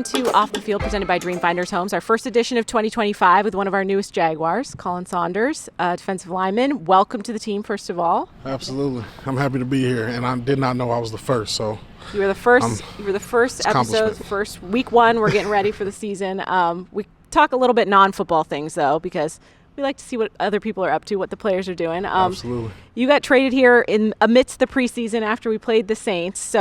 into Off the Field presented by Dreamfinders Homes, our first edition of 2025 with one of our newest Jaguars, Khalen Saunders, defensive lineman. Welcome to the team, first of all. Absolutely. I'm happy to be here, and I did not know I was the first, so. You were the first. You were the first episode, first week one. We're getting ready for the season. We talk a little bit non-football things, though, because we like to see what other people are up to, what the players are doing. Absolutely. You got traded here in amidst the preseason after we played the Saints,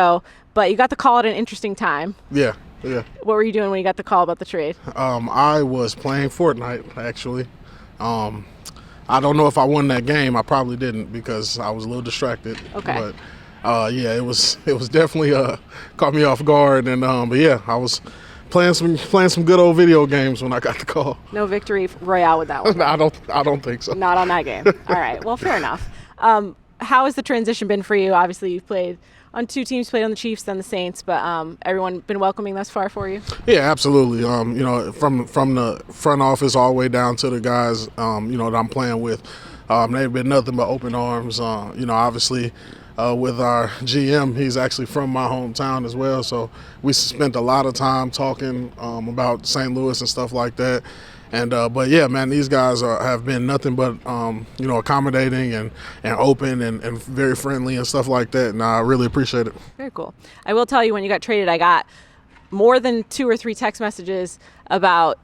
but you got the call at an interesting time. Yeah. What were you doing when you got the call about the trade? I was playing Fortnite, actually. I don't know if I won that game. I probably didn't because I was a little distracted. Okay. But yeah, it was definitely caught me off guard, and but yeah, I was playing some good old video games when I got the call. No victory royale with that one. I don't think so. Not on that game. All right. Well, fair enough. How has the transition been for you? Obviously, you've played on two teams, played on the Chiefs, then the Saints, but everyone been welcoming thus far for you? Yeah, absolutely. From the front office all the way down to the guys, that I'm playing with, they've been nothing but open arms. Obviously, with our GM, he's actually from my hometown as well, so we spent a lot of time talking about St. Louis and stuff like that. And but yeah, man, these guys have been nothing but accommodating and open and very friendly and stuff like that, and I really appreciate it. Very cool. I will tell you, when you got traded, I got more than 2 or 3 text messages about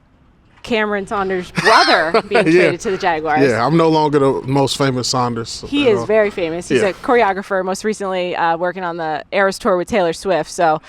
Kameron Saunders' brother being traded to the Jaguars. Yeah, I'm no longer the most famous Saunders. He is very famous. He's a choreographer, most recently working on the Eras Tour with Taylor Swift. So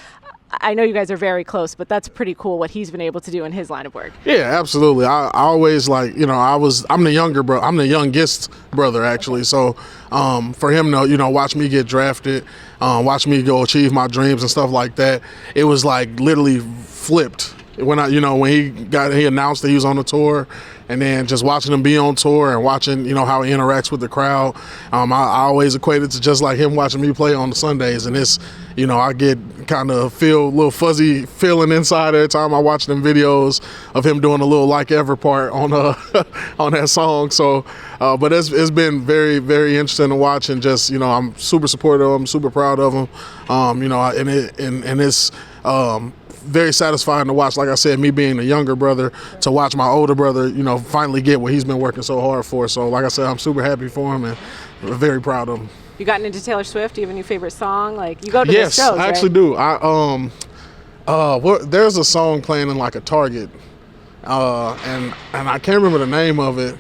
I know you guys are very close, but that's pretty cool what he's been able to do in his line of work. Yeah, absolutely. I always I'm the younger bro. I'm the youngest brother, actually. So for him to, watch me get drafted, watch me go achieve my dreams and stuff like that, it was like literally flipped. When he announced that he was on the tour, and then just watching him be on tour and watching, how he interacts with the crowd, I always equated to just like him watching me play on the Sundays. And it's, I get kind of feel a little fuzzy feeling inside every time I watch them videos of him doing a little Like Ever part on on that song. So, but it's been very, very interesting to watch, and just, I'm super supportive of him, super proud of him, and it's very satisfying to watch. Like I said, me being the younger brother, to watch my older brother, finally get what he's been working so hard for. So, like I said, I'm super happy for him and very proud of him. You gotten into Taylor Swift? Do you have a new favorite song? Like, you go to the shows, Yes, I actually do. There's a song playing in like a Target, and I can't remember the name of it,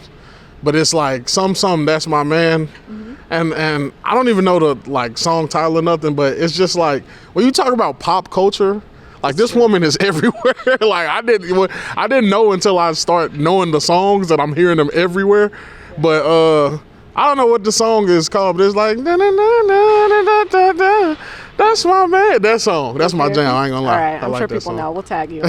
but it's like some That's My Man. Mm-hmm. And I don't even know the song title or nothing, but it's just like when you talk about pop culture. Like, this woman is everywhere. I didn't know until I start knowing the songs that I'm hearing them everywhere. But I don't know what the song is called, but it's like, na, na, na, na, na, na, na. That's my man. That song. That's my jam. I ain't gonna lie. All right, I'm sure people know. We'll tag you.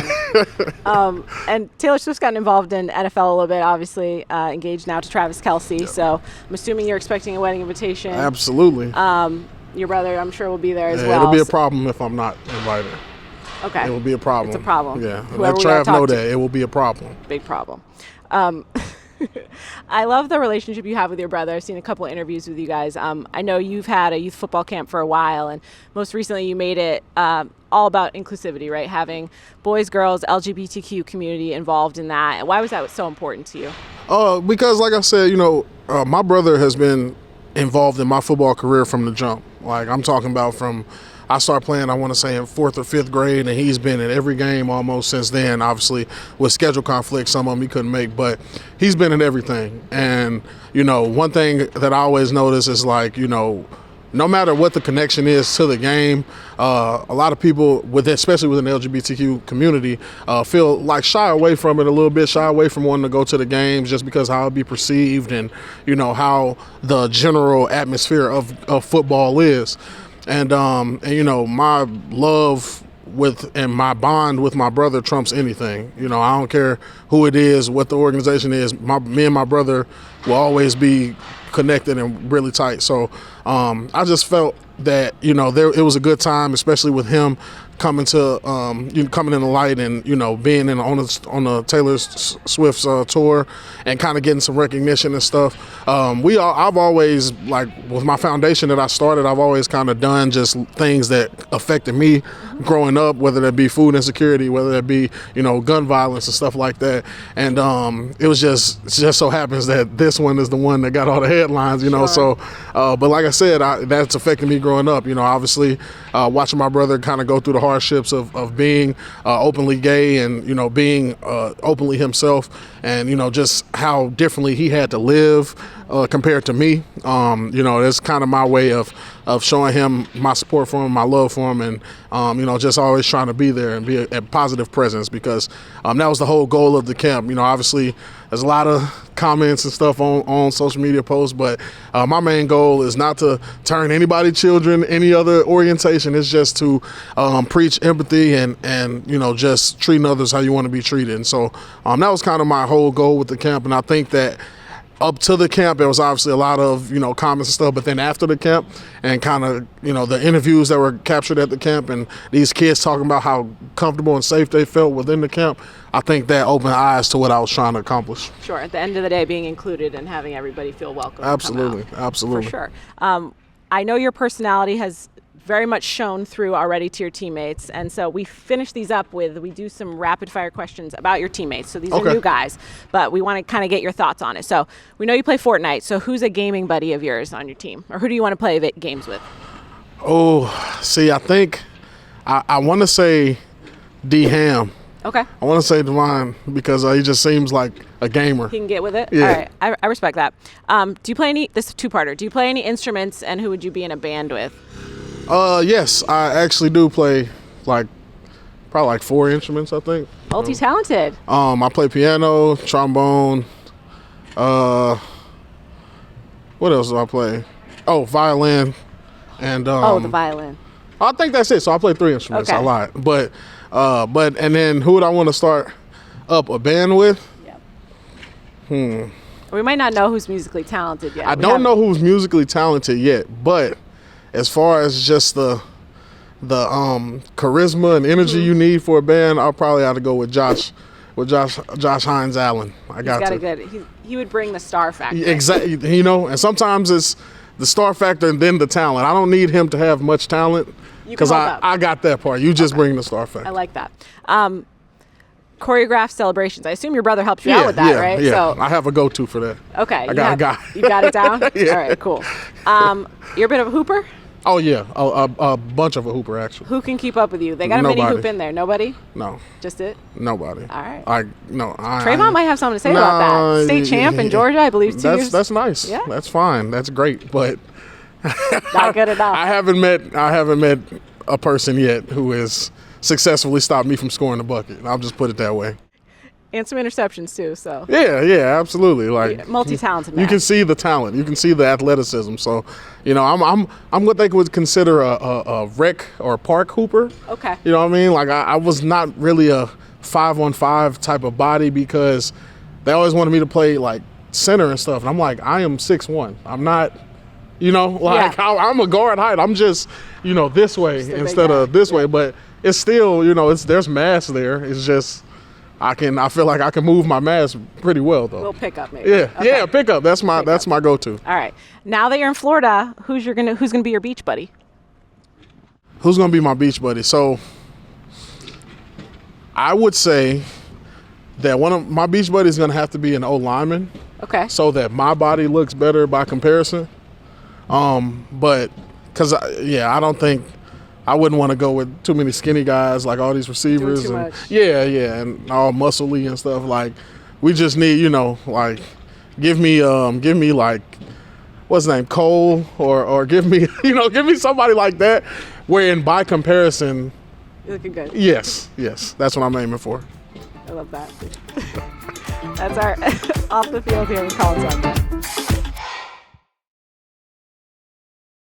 And Taylor Swift's gotten involved in NFL a little bit, obviously engaged now to Travis Kelce. So I'm assuming you're expecting a wedding invitation. Absolutely. Your brother, I'm sure, will be there as well. It'll be a problem if I'm not invited. Okay. It will be a problem. It's a problem. Yeah. Let Trav know that. It will be a problem. Big problem. I love the relationship you have with your brother. I've seen a couple of interviews with you guys. I know you've had a youth football camp for a while, and most recently you made it all about inclusivity, right? Having boys, girls, LGBTQ community involved in that. Why was that so important to you? Because, like I said, my brother has been involved in my football career from the jump. Like, I'm talking about from I started playing, I want to say, in 4th or 5th grade, and he's been in every game almost since then. Obviously, with schedule conflicts, some of them he couldn't make, but he's been in everything. And, one thing that I always notice is, no matter what the connection is to the game, a lot of people, especially within the LGBTQ community, feel shy away from it a little bit, shy away from wanting to go to the games just because how it'll be perceived and, how the general atmosphere of football is. And my love and my bond with my brother trumps anything. I don't care who it is, what the organization is. Me and my brother will always be connected and really tight. So I just felt that, you know, it was a good time, especially with him coming to coming in the light and, you know, being on the Taylor Swift's tour and kind of getting some recognition and stuff. I've always, like, with my foundation that I started, I've always kind of done just things that affected me growing up, whether that be food insecurity, whether that be, you know, gun violence and stuff like that. And it just so happens that this one is the one that got all the headlines, you know. Sure. So, but like I said, that's affected me growing up. You know, obviously watching my brother kind of go through the hardships of being openly gay and, you know, being openly himself, and, you know, just how differently he had to live compared to me. You know, that's kind of my way of showing him my support for him, my love for him, and, you know, just always trying to be there and be a positive presence, because that was the whole goal of the camp. You know, obviously there's a lot of comments and stuff on social media posts, but my main goal is not to turn anybody's children any other orientation. It's just to preach empathy and, you know, just treating others how you want to be treated. And so that was kind of my whole goal with the camp. And I think that up to the camp, there was obviously a lot of, you know, comments and stuff, but then after the camp and kind of, you know, the interviews that were captured at the camp and these kids talking about how comfortable and safe they felt within the camp, I think that opened eyes to what I was trying to accomplish. Sure. At the end of the day, being included and having everybody feel welcome. Absolutely. Absolutely. For sure. I know your personality has very much shown through already to your teammates, and so we finish these up with, we do some rapid fire questions about your teammates. So these are new guys, but we want to kind of get your thoughts on it. So we know you play Fortnite, so who's a gaming buddy of yours on your team, or who do you want to play games with? Oh, see, I think I want to say D Ham. Okay. I want to say Devon because he just seems like a gamer. He can get with it? Yeah. All right. I respect that. Do you play this is a two-parter. Do you play any instruments, and who would you be in a band with? Yes, I actually do play probably like 4 instruments, I think. Multi-talented. I play piano, trombone. What else do I play? Oh, violin, and the violin. I think that's it. So I play 3 instruments. Okay. A lot, but and then who would I want to start up a band with? Yep. We might not know who's musically talented yet. I don't know who's musically talented yet, but as far as just the charisma and energy you need for a band, I'll probably have to go with Josh Hines Allen. He would bring the star factor. Exactly. You know, and sometimes it's the star factor and then the talent. I don't need him to have much talent because I got that part. You just bring the star factor. I like that. Choreographed celebrations. I assume your brother helps you out with that, right? Yeah, so, I have a go-to for that. Okay. I got a guy. You got it down? Yeah. All right, cool. You're a bit of a hooper? Oh, yeah. A bunch of a hooper, actually. Who can keep up with you? They got a mini hoop in there. Nobody? No. Just it? Nobody. All right. Trayvon might have something to say about that. State champ in Georgia, I believe, 2 years. That's nice. Yeah. That's fine. That's great. But not good enough. I haven't met a person yet who has successfully stopped me from scoring the bucket. I'll just put it that way. And some interceptions too. So yeah, absolutely. Like multi-talented man. You can see the talent. You can see the athleticism. So, you know, I'm what they would consider a rec or park hooper. Okay. You know what I mean? Like I was not really a 5-on-5 type of body because they always wanted me to play like center and stuff. And I'm like, I am 6'1". I'm not. You know, like I'm a guard height. I'm just, you know, this way instead of this way. But it's still, you know, there's mass there. It's just. I feel like I can move my mass pretty well though. We'll pick up maybe. Yeah, okay. Yeah, pick up. That's my go-to. All right. Now that you're in Florida, who's gonna be your beach buddy? Who's gonna be my beach buddy? So I would say that one of my beach buddies is gonna have to be an O-lineman. Okay. So that my body looks better by comparison. But because I don't think. I wouldn't want to go with too many skinny guys like all these receivers. Doing too much. Yeah, and all muscly and stuff. Like we just need, you know, like give me like what's his name, Cole, or give me somebody like that. Wherein by comparison, you're looking good. Yes, that's what I'm aiming for. I love that. That's our off the field here with Khalen Saunders.